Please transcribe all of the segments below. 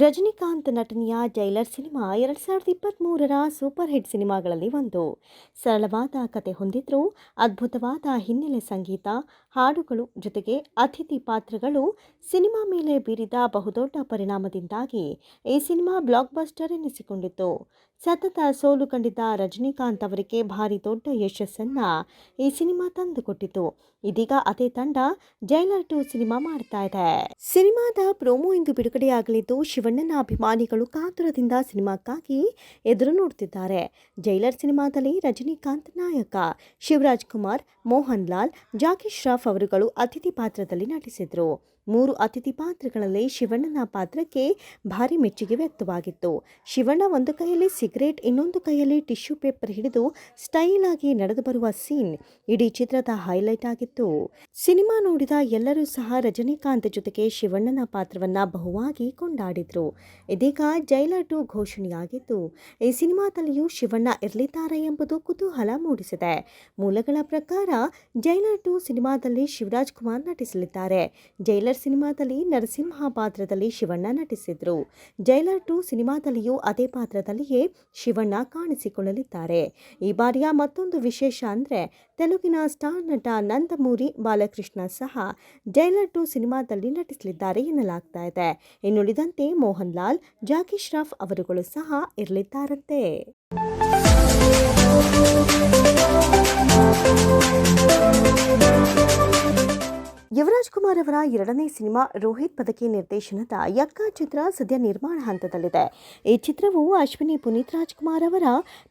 ರಜನಿಕಾಂತ್ ನಟನೆಯ jailer cinema 2023ರ super hit ಸಿನಿಮಾಗಳಲ್ಲಿ ಒಂದು. ಸರಳವಾದ ಕತೆ ಹೊಂದಿದ್ರೂ ಅದ್ಭುತವಾದ ಹಿನ್ನೆಲೆ ಸಂಗೀತ, ಹಾಡುಗಳು ಜೊತೆಗೆ ಅತಿಥಿ ಪಾತ್ರಗಳು ಸಿನಿಮಾ ಮೇಲೆ ಬೀರಿದ ಬಹುದೊಡ್ಡ ಪರಿಣಾಮದಿಂದಾಗಿ ಈ ಸಿನಿಮಾ ಬ್ಲಾಕ್ ಬಸ್ಟರ್ ಎನಿಸಿಕೊಂಡಿತು. ಸತತ ಸೋಲು ಕಂಡಿದ್ದ ರಜನಿಕಾಂತ್ ಅವರಿಗೆ ಭಾರಿ ದೊಡ್ಡ ಯಶಸ್ಸನ್ನ ಈ ಸಿನಿಮಾ ತಂದುಕೊಟ್ಟಿತು. ಇದೀಗ ಅದೇ ತಂಡ ಜೈಲರ್ 2 ಸಿನಿಮಾ ಮಾಡ್ತಾ ಇದೆ. ಸಿನಿಮಾದ ಪ್ರೋಮೋ ಇಂದು ಬಿಡುಗಡೆಯಾಗಲಿದ್ದು, ಶಿವಣ್ಣನ ಅಭಿಮಾನಿಗಳು ಕಾತುರದಿಂದ ಸಿನಿಮಾಕ್ಕಾಗಿ ಎದುರು ನೋಡುತ್ತಿದ್ದಾರೆ. ಜೈಲರ್ ಸಿನಿಮಾದಲ್ಲಿ ರಜನಿಕಾಂತ್ ನಾಯಕ, ಶಿವರಾಜ್ ಕುಮಾರ್, ಮೋಹನ್ ಲಾಲ್, ಜಾಕಿ ಶ್ರಾಫ್ ಅವರುಗಳು ಅತಿಥಿ ಪಾತ್ರದಲ್ಲಿ ನಟಿಸಿದ್ರು. 3 ಅತಿಥಿ ಪಾತ್ರಗಳಲ್ಲಿ ಶಿವಣ್ಣನ ಪಾತ್ರಕ್ಕೆ ಭಾರಿ ಮೆಚ್ಚುಗೆ ವ್ಯಕ್ತವಾಗಿತ್ತು. ಶಿವಣ್ಣ ಒಂದು ಕೈಯಲ್ಲಿ ಸಿಗರೇಟ್, ಇನ್ನೊಂದು ಕೈಯಲ್ಲಿ ಟಿಶ್ಯೂ ಪೇಪರ್ ಹಿಡಿದು ಸ್ಟೈಲ್ ಆಗಿ ನಡೆದು ಬರುವ ಸೀನ್ ಇಡೀ ಚಿತ್ರದ ಹೈಲೈಟ್ ಆಗಿತ್ತು. ಸಿನಿಮಾ ನೋಡಿದ ಎಲ್ಲರೂ ಸಹ ರಜನಿಕಾಂತ್ ಜೊತೆಗೆ ಶಿವಣ್ಣನ ಪಾತ್ರವನ್ನ ಬಹುವಾಗಿ ಕೊಂಡಾಡಿದ್ರು. ಇದೀಗ ಜೈಲರ್ 2 ಘೋಷಣೆಯಾಗಿದ್ದು, ಈ ಸಿನಿಮಾದಲ್ಲಿಯೂ ಶಿವಣ್ಣ ಇರಲಿದ್ದಾರೆ ಎಂಬುದು ಕುತೂಹಲ ಮೂಡಿಸಿದೆ. ಮೂಲಗಳ ಪ್ರಕಾರ ಜೈಲರ್ 2 ಸಿನಿಮಾದಲ್ಲಿ ಶಿವರಾಜ್ ಕುಮಾರ್ ನಟಿಸಲಿದ್ದಾರೆ. ಜೈಲರ್ ಸಿನಿಮಾದಲ್ಲಿ ನರಸಿಂಹ ಪಾತ್ರದಲ್ಲಿ ಶಿವಣ್ಣ ನಟಿಸಿದ್ರು. ಜೈಲರ್ 2 ಸಿನಿಮಾದಲ್ಲಿಯೂ ಅದೇ ಪಾತ್ರದಲ್ಲಿಯೇ ಶಿವಣ್ಣ ಕಾಣಿಸಿಕೊಳ್ಳಲಿದ್ದಾರೆ. ಈ ಬಾರಿಯ ಮತ್ತೊಂದು ವಿಶೇಷ ಅಂದ್ರೆ ತೆಲುಗಿನ ಸ್ಟಾರ್ ನಟ ನಂದಮೂರಿ ಬಾಲಕೃಷ್ಣ ಸಹ ಜೈಲರ್ 2 ಸಿನಿಮಾದಲ್ಲಿ ನಟಿಸಲಿದ್ದಾರೆ ಎನ್ನಲಾಗ್ತಾ ಇದೆ. ಇನ್ನುಳಿದಂತೆ ಮೋಹನ್ ಲಾಲ್, ಜಾಕಿ ಶ್ರಾಫ್ ಅವರುಗಳು ಸಹ ಇರಲಿದ್ದಾರಂತೆ. ಯುವರಾಜ್ ಕುಮಾರ್ ಅವರ 2ನೇ ಸಿನಿಮಾ ರೋಹಿತ್ ಪದಕಿ ನಿರ್ದೇಶನದ ಯಕ್ಕ ಚಿತ್ರ ಸದ್ಯ ನಿರ್ಮಾಣ ಹಂತದಲ್ಲಿದೆ. ಈ ಚಿತ್ರವು ಅಶ್ವಿನಿ ಪುನೀತ್ ರಾಜ್ಕುಮಾರ್ ಅವರ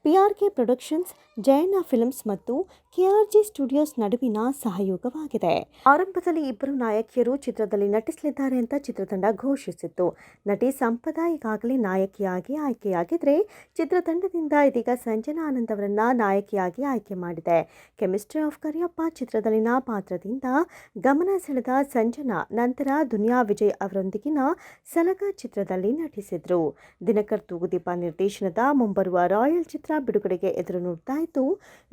PRK ಪ್ರೊಡಕ್ಷನ್ಸ್, ಜಯಣ್ಣ ಫಿಲ್ಮ್ಸ್ ಮತ್ತು KRG ಸ್ಟುಡಿಯೋಸ್ ನಡುವಿನ ಸಹಯೋಗವಾಗಿದೆ. ಆರಂಭದಲ್ಲಿ ಇಬ್ಬರು ನಾಯಕಿಯರು ಚಿತ್ರದಲ್ಲಿ ನಟಿಸಲಿದ್ದಾರೆ ಅಂತ ಚಿತ್ರತಂಡ ಘೋಷಿಸಿತ್ತು. ನಟಿ ಸಂಪದಾ ಈಗಾಗಲೇ ನಾಯಕಿಯಾಗಿ ಆಯ್ಕೆಯಾಗಿದ್ರೆ, ಚಿತ್ರತಂಡದಿಂದ ಇದೀಗ ಸಂಜನಾ ಆನಂದ್ ಅವರನ್ನ ನಾಯಕಿಯಾಗಿ ಆಯ್ಕೆ ಮಾಡಿದೆ. ಕೆಮಿಸ್ಟ್ರಿ ಆಫ್ ಕರಿಯಪ್ಪ ಚಿತ್ರದಲ್ಲಿನ ಪಾತ್ರದಿಂದ ಗಮನ ಸೆಳೆದ ಸಂಜನಾ ನಂತರ ದುನಿಯಾ ವಿಜಯ್ ಅವರೊಂದಿಗಿನ ಸಲಗ ಚಿತ್ರದಲ್ಲಿ ನಟಿಸಿದ್ರು. ದಿನಕರ್ ತೂಗುದೀಪ ನಿರ್ದೇಶನದ ಮುಂಬರುವ ರಾಯಲ್ ಚಿತ್ರ ಬಿಡುಗಡೆಗೆ ಎದುರು ನೋಡ್ತಾ ಇದ್ದು,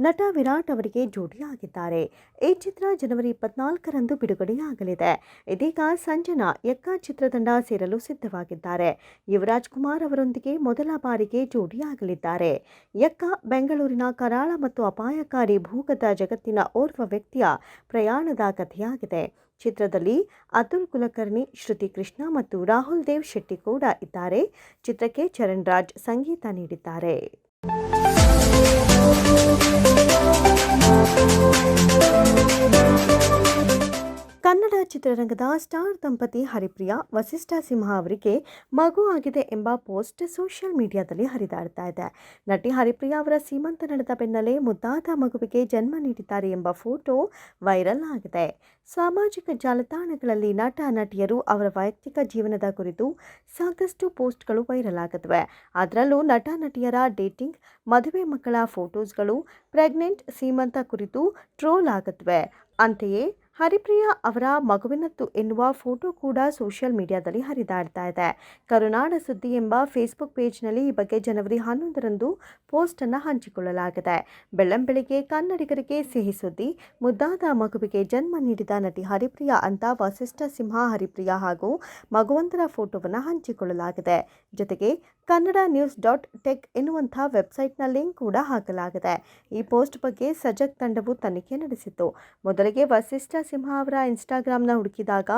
ನಟ ವಿರಾಟ್ ಅವರಿಗೆ ಜೋಡಿಯಾಗಿದ್ದಾರೆ. ಈ ಚಿತ್ರ ಜನವರಿ 24ರಂದು ಬಿಡುಗಡೆಯಾಗಲಿದೆ. ಇದೀಗ ಸಂಜನಾ ಯಕ್ಕ ಚಿತ್ರತಂಡ ಸೇರಲು ಸಿದ್ಧವಾಗಿದ್ದಾರೆ. ಯುವರಾಜ್ ಕುಮಾರ್ ಅವರೊಂದಿಗೆ ಮೊದಲ ಬಾರಿಗೆ ಜೋಡಿಯಾಗಲಿದ್ದಾರೆ. ಯಕ್ಕ ಬೆಂಗಳೂರಿನ ಕರಾಳ ಮತ್ತು ಅಪಾಯಕಾರಿ ಭೂಗತ ಜಗತ್ತಿನ ಓರ್ವ ವ್ಯಕ್ತಿಯ ಪ್ರಯಾಣದ ಕಥೆಯಾಗಿದೆ. ಚಿತ್ರದಲ್ಲಿ ಅತುಲ್ ಕುಲಕರ್ಣಿ, ಶ್ರುತಿ ಕೃಷ್ಣ ಮತ್ತು ರಾಹುಲ್ ದೇವ್ ಶೆಟ್ಟಿ ಕೂಡ ಇದ್ದಾರೆ. ಚಿತ್ರಕ್ಕೆ ಚರಣ್ ರಾಜ್ ಸಂಗೀತ ನೀಡಿದ್ದಾರೆ. ಕನ್ನಡ ಚಿತ್ರರಂಗದ ಸ್ಟಾರ್ ದಂಪತಿ ಹರಿಪ್ರಿಯಾ, ವಸಿಷ್ಠ ಸಿಂಹ ಅವರಿಗೆ ಮಗು ಆಗಿದೆ ಎಂಬ ಪೋಸ್ಟ್ ಸೋಷಿಯಲ್ ಮೀಡಿಯಾದಲ್ಲಿ ಹರಿದಾಡ್ತಾ ಇದೆ. ನಟಿ ಹರಿಪ್ರಿಯಾ ಅವರ ಸೀಮಂತ ನಡೆದ ಬೆನ್ನಲ್ಲೇ ಮುದ್ದಾದ ಮಗುವಿಗೆ ಜನ್ಮ ನೀಡಿದ್ದಾರೆ ಎಂಬ ಫೋಟೋ ವೈರಲ್ ಆಗಿದೆ. ಸಾಮಾಜಿಕ ಜಾಲತಾಣಗಳಲ್ಲಿ ನಟ ನಟಿಯರು ಅವರ ವೈಯಕ್ತಿಕ ಜೀವನದ ಕುರಿತು ಸಾಕಷ್ಟು ಪೋಸ್ಟ್ಗಳು ವೈರಲ್ ಆಗುತ್ತವೆ. ಅದರಲ್ಲೂ ನಟ ನಟಿಯರ ಡೇಟಿಂಗ್, ಮದುವೆ, ಮಕ್ಕಳ ಫೋಟೋಸ್ಗಳು, ಪ್ರೆಗ್ನೆಂಟ್, ಸೀಮಂತ ಕುರಿತು ಟ್ರೋಲ್ ಆಗುತ್ತವೆ. ಅಂತೆಯೇ ಹರಿಪ್ರಿಯಾ ಅವರ ಮಗುವಿನದ್ದು ಎನ್ನುವ ಫೋಟೋ ಕೂಡ ಸೋಷಿಯಲ್ ಮೀಡಿಯಾದಲ್ಲಿ ಹರಿದಾಡ್ತಾ ಇದೆ. ಕರುನಾಡ ಸುದ್ದಿ ಎಂಬ ಫೇಸ್ಬುಕ್ ಪೇಜ್ನಲ್ಲಿ ಈ ಬಗ್ಗೆ ಜನವರಿ 11ರಂದು ಪೋಸ್ಟ್ ಅನ್ನು ಹಂಚಿಕೊಳ್ಳಲಾಗಿದೆ. ಬೆಳ್ಳಂಬೆಳಿಗ್ಗೆ ಕನ್ನಡಿಗರಿಗೆ ಸಿಹಿ ಸುದ್ದಿ, ಮುದ್ದಾದ ಮಗುವಿಗೆ ಜನ್ಮ ನೀಡಿದ ನಟಿ ಹರಿಪ್ರಿಯಾ ಅಂತ ವಸಿಷ್ಠ ಸಿಂಹ ಹರಿಪ್ರಿಯಾ ಹಾಗೂ ಮಗುವೊಂದರ ಫೋಟೋವನ್ನು ಹಂಚಿಕೊಳ್ಳಲಾಗಿದೆ. ಜೊತೆಗೆ ಕನ್ನಡ news.tech ಎನ್ನುವಂಥ ವೆಬ್ಸೈಟ್ನ ಲಿಂಕ್ ಕೂಡ ಹಾಕಲಾಗಿದೆ. ಈ ಪೋಸ್ಟ್ ಬಗ್ಗೆ ಸಜಗ್ ತಂಡವು ತನಿಖೆ ನಡೆಸಿತ್ತು. ಮೊದಲಿಗೆ ವಸಿಷ್ಠ ಸಿಂಹ ಅವರ ಇನ್ಸ್ಟಾಗ್ರಾಂನ ಹುಡುಕಿದಾಗ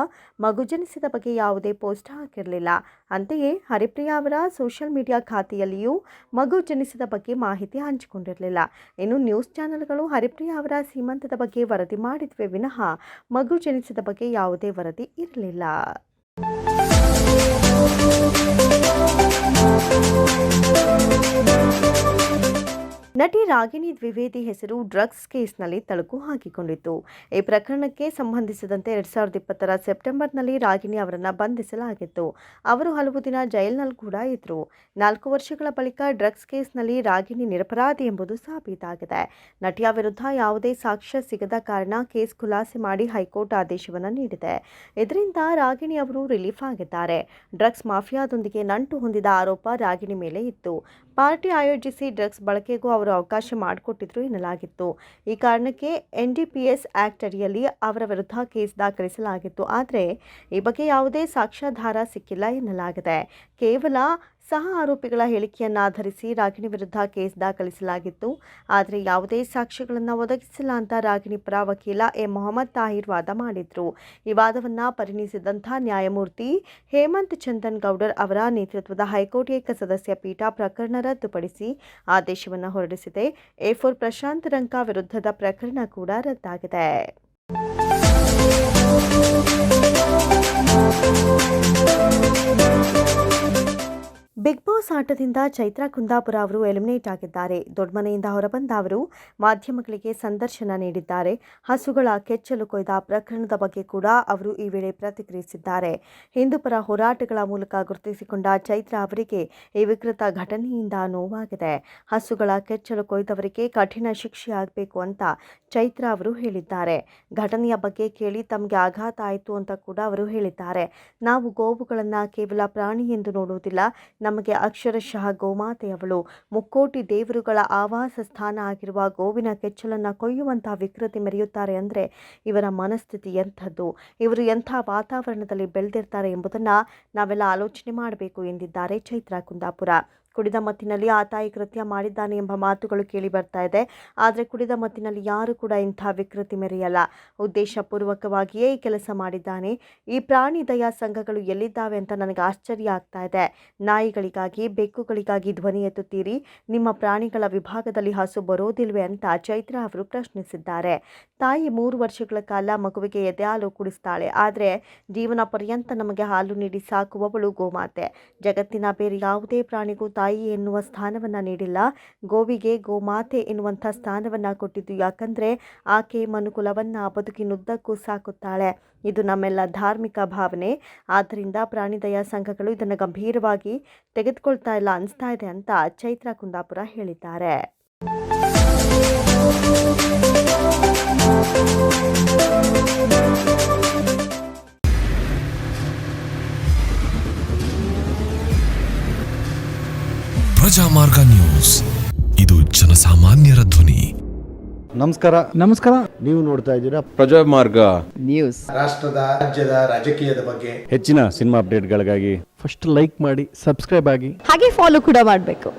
ಮಗು ಜನಿಸಿದ ಬಗ್ಗೆ ಯಾವುದೇ ಪೋಸ್ಟ್ ಹಾಕಿರಲಿಲ್ಲ. ಅಂತೆಯೇ ಹರಿಪ್ರಿಯಾ ಅವರ ಸೋಷಿಯಲ್ ಮೀಡಿಯಾ ಖಾತೆಯಲ್ಲಿಯೂ ಮಗು ಜನಿಸಿದ ಬಗ್ಗೆ ಮಾಹಿತಿ ಹಂಚಿಕೊಂಡಿರಲಿಲ್ಲ. ಇನ್ನು ನ್ಯೂಸ್ ಚಾನೆಲ್ಗಳು ಹರಿಪ್ರಿಯಾ ಅವರ ಸೀಮಂತದ ಬಗ್ಗೆ ವರದಿ ಮಾಡಿದ್ವೇ ವಿನಃ ಮಗು ಜನಿಸಿದ ಬಗ್ಗೆ ಯಾವುದೇ ವರದಿ ಇರಲಿಲ್ಲ. ನಟಿ ರಾಗಿಣಿ ದ್ವಿವೇದಿ ಹೆಸರು ಡ್ರಗ್ಸ್ ಕೇಸ್ನಲ್ಲಿ ತಳುಕು ಹಾಕಿಕೊಂಡಿತ್ತು. ಈ ಪ್ರಕರಣಕ್ಕೆ ಸಂಬಂಧಿಸಿದಂತೆ 2020ರ ಸೆಪ್ಟೆಂಬರ್ನಲ್ಲಿ ರಾಗಿಣಿ ಅವರನ್ನು ಬಂಧಿಸಲಾಗಿತ್ತು. ಅವರು ಹಲವು ದಿನ ಜೈಲಿನಲ್ಲಿ ಕೂಡ ಇದ್ರು. 4 ವರ್ಷಗಳ ಬಳಿಕ ಡ್ರಗ್ಸ್ ಕೇಸ್ನಲ್ಲಿ ರಾಗಿಣಿ ನಿರಪರಾಧಿ ಎಂಬುದು ಸಾಬೀತಾಗಿದೆ. ನಟಿಯ ವಿರುದ್ಧ ಯಾವುದೇ ಸಾಕ್ಷ್ಯ ಸಿಗದ ಕಾರಣ ಕೇಸ್ ಖುಲಾಸೆ ಮಾಡಿ ಹೈಕೋರ್ಟ್ ಆದೇಶವನ್ನು ನೀಡಿದೆ. ಇದರಿಂದ ರಾಗಿಣಿ ಅವರು ರಿಲೀಫ್ ಆಗಿದ್ದಾರೆ. ಡ್ರಗ್ಸ್ ಮಾಫಿಯಾದೊಂದಿಗೆ ನಂಟು ಹೊಂದಿದ ಆರೋಪ ರಾಗಿಣಿ ಮೇಲೆ ಇತ್ತು. ಪಾರ್ಟಿ ಆಯೋಜಿಸಿ ಡ್ರಗ್ಸ್ ಬಳಕೆಗೂ ಅವರು ಅವರು ಅವಕಾಶ ಮಾಡಿಕೊಟ್ಟಿದ್ರು ಎನ್ನಲಾಗಿತ್ತು. ಈ ಕಾರಣಕ್ಕೆ NDPS ಆಕ್ಟ್ ಅಡಿಯಲ್ಲಿ ಅವರ ವಿರುದ್ಧ ಕೇಸ್ ದಾಖಲಿಸಲಾಗಿತ್ತು. ಆದರೆ ಈ ಬಗ್ಗೆ ಯಾವುದೇ ಸಾಕ್ಷ್ಯಾಧಾರ ಸಿಕ್ಕಿಲ್ಲ ಎನ್ನಲಾಗಿದೆ. ಕೇವಲ ಸಹ ಆರೋಪಿಗಳ ಹೇಳಿಕೆಯನ್ನಾಧರಿಸಿ ರಾಗಿಣಿ ವಿರುದ್ಧ ಕೇಸ್ ದಾಖಲಿಸಲಾಗಿತ್ತು. ಆದರೆ ಯಾವುದೇ ಸಾಕ್ಷ್ಯಗಳನ್ನು ಒದಗಿಸಿಲ್ಲ ಅಂತ ರಾಗಿಣಿ ಪರ ವಕೀಲ ಮೊಹಮ್ಮದ್ ತಾಹಿರ್ ವಾದ ಮಾಡಿದ್ರು. ಈ ವಾದವನ್ನು ಪರಿಗಣಿಸಿದಂಥ ನ್ಯಾಯಮೂರ್ತಿ ಹೇಮಂತ್ ಚಂದನ್ ಗೌಡರ್ ಅವರ ನೇತೃತ್ವದ ಹೈಕೋರ್ಟ್ ಏಕಸದಸ್ಯ ಪೀಠ ಪ್ರಕರಣ ರದ್ದುಪಡಿಸಿ ಆದೇಶವನ್ನು ಹೊರಡಿಸಿದೆ. A4 ಪ್ರಶಾಂತ್ ರಂಕ ವಿರುದ್ಧದ ಪ್ರಕರಣ ಕೂಡ ರದ್ದಾಗಿದೆ. ಬಿಗ್ ಬಾಸ್ ಆಟದಿಂದ ಚೈತ್ರಾ ಕುಂದಾಪುರ ಅವರು ಎಲಿಮಿನೇಟ್ ಆಗಿದ್ದಾರೆ. ದೊಡ್ಡಮನೆಯಿಂದ ಹೊರಬಂದ ಅವರು ಮಾಧ್ಯಮಗಳಿಗೆ ಸಂದರ್ಶನ ನೀಡಿದ್ದಾರೆ. ಹಸುಗಳ ಕೆಚ್ಚಲು ಕೊಯ್ದ ಪ್ರಕರಣದ ಬಗ್ಗೆ ಕೂಡ ಅವರು ಈ ವೇಳೆ ಪ್ರತಿಕ್ರಿಯಿಸಿದ್ದಾರೆ. ಹಿಂದೂಪರ ಹೋರಾಟಗಳ ಮೂಲಕ ಗುರುತಿಸಿಕೊಂಡ ಚೈತ್ರಾ ಅವರಿಗೆ ಈ ವಿಕೃತ ಘಟನೆಯಿಂದ ನೋವಾಗಿದೆ. ಹಸುಗಳ ಕೆಚ್ಚಲು ಕೊಯ್ದವರಿಗೆ ಕಠಿಣ ಶಿಕ್ಷೆಯಾಗಬೇಕು ಅಂತ ಚೈತ್ರಾ ಅವರು ಹೇಳಿದ್ದಾರೆ. ಘಟನೆಯ ಬಗ್ಗೆ ಕೇಳಿ ತಮಗೆ ಆಘಾತ ಆಯಿತು ಅಂತ ಕೂಡ ಅವರು ಹೇಳಿದ್ದಾರೆ. ನಾವು ಗೋವುಗಳನ್ನು ಕೇವಲ ಪ್ರಾಣಿ ಎಂದು ನೋಡುವುದಿಲ್ಲ. ನಮಗೆ ಅಕ್ಷರಶಃ ಗೋಮಾತೆಯವಳು, ಮುಕ್ಕೋಟಿ ದೇವರುಗಳ ಆವಾಸ ಸ್ಥಾನ ಆಗಿರುವ ಗೋವಿನ ಕೆಚ್ಚಲನ್ನು ಕೊಯ್ಯುವಂತಹ ವಿಕೃತಿ ಮೆರೆಯುತ್ತಾರೆ ಅಂದರೆ ಇವರ ಮನಸ್ಥಿತಿ ಎಂಥದ್ದು, ಇವರು ಎಂಥ ವಾತಾವರಣದಲ್ಲಿ ಬೆಳೆದಿರ್ತಾರೆ ಎಂಬುದನ್ನು ನಾವೆಲ್ಲ ಆಲೋಚನೆ ಮಾಡಬೇಕು ಎಂದಿದ್ದಾರೆ ಚೈತ್ರಾ ಕುಂದಾಪುರ. ಕುಡಿದ ಮತ್ತಿನಲ್ಲಿ ಆತ ಈ ಕೃತ್ಯ ಮಾಡಿದ್ದಾನೆ ಎಂಬ ಮಾತುಗಳು ಕೇಳಿ ಬರ್ತಾ ಇದೆ. ಆದರೆ ಕುಡಿದ ಮತ್ತಿನಲ್ಲಿ ಯಾರು ಕೂಡ ಇಂಥ ವಿಕೃತಿ ಮೆರೆಯಲ್ಲ. ಉದ್ದೇಶಪೂರ್ವಕವಾಗಿಯೇ ಈ ಕೆಲಸ ಮಾಡಿದ್ದಾನೆ. ಈ ಪ್ರಾಣಿ ದಯಾ ಸಂಘಗಳು ಎಲ್ಲಿದ್ದಾವೆ ಅಂತ ನನಗೆ ಆಶ್ಚರ್ಯ ಆಗ್ತಾ ಇದೆ. ನಾಯಿಗಳಿಗಾಗಿ, ಬೆಕ್ಕುಗಳಿಗಾಗಿ ಧ್ವನಿ ಎತ್ತುತ್ತೀರಿ. ನಿಮ್ಮ ಪ್ರಾಣಿಗಳ ವಿಭಾಗದಲ್ಲಿ ಹಸು ಬರೋದಿಲ್ವೇ ಅಂತ ಚೈತ್ರಾ ಅವರು ಪ್ರಶ್ನಿಸಿದ್ದಾರೆ. ತಾಯಿ 3 ವರ್ಷಗಳ ಕಾಲ ಮಗುವಿಗೆ ಎದೆ ಹಾಲು ಕುಡಿಸ್ತಾಳೆ. ಆದರೆ ಜೀವನ ಪರ್ಯಂತ ನಮಗೆ ಹಾಲು ನೀಡಿ ಸಾಕುವವಳು ಗೋಮಾತೆ. ಜಗತ್ತಿನ ಬೇರೆ ಯಾವುದೇ ಪ್ರಾಣಿಗೂ ತಾಯಿ ಎನ್ನುವ ಸ್ಥಾನವನ್ನು ನೀಡಿಲ್ಲ. ಗೋವಿಗೆ ಗೋಮಾತೆ ಎನ್ನುವಂಥ ಸ್ಥಾನವನ್ನು ಕೊಟ್ಟಿದ್ದು ಯಾಕಂದರೆ ಆಕೆ ಮನುಕುಲವನ್ನು ಬದುಕಿನುದ್ದಕ್ಕೂ ಸಾಕುತ್ತಾಳೆ. ಇದು ನಮ್ಮೆಲ್ಲ ಧಾರ್ಮಿಕ ಭಾವನೆ. ಆದ್ದರಿಂದ ಪ್ರಾಣಿದಯಾ ಸಂಘಗಳು ಇದನ್ನು ಗಂಭೀರವಾಗಿ ತೆಗೆದುಕೊಳ್ತಾ ಇಲ್ಲ ಅನಿಸ್ತಾ ಇದೆ ಅಂತ ಚೈತ್ರಾ ಕುಂದಾಪುರ ಹೇಳಿದ್ದಾರೆ. ಪ್ರಜಾಮಾರ್ಗ ನ್ಯೂಸ್, ಇದು ಜನಸಾಮಾನ್ಯರ ಧ್ವನಿ. ನಮಸ್ಕಾರ. ನೀವು ನೋಡ್ತಾ ಇದ್ದೀರಾ ಪ್ರಜಾಮಾರ್ಗ ನ್ಯೂಸ್. ರಾಷ್ಟ್ರದ, ರಾಜ್ಯದ, ರಾಜಕೀಯದ ಬಗ್ಗೆ ಹೆಚ್ಚಿನ ಸಿನಿಮಾ ಅಪ್ಡೇಟ್ಗಳಿಗಾಗಿ ಫಸ್ಟ್ ಲೈಕ್ ಮಾಡಿ, ಸಬ್ಸ್ಕ್ರೈಬ್ ಆಗಿ, ಹಾಗೆ ಫಾಲೋ ಕೂಡ ಮಾಡಬೇಕು.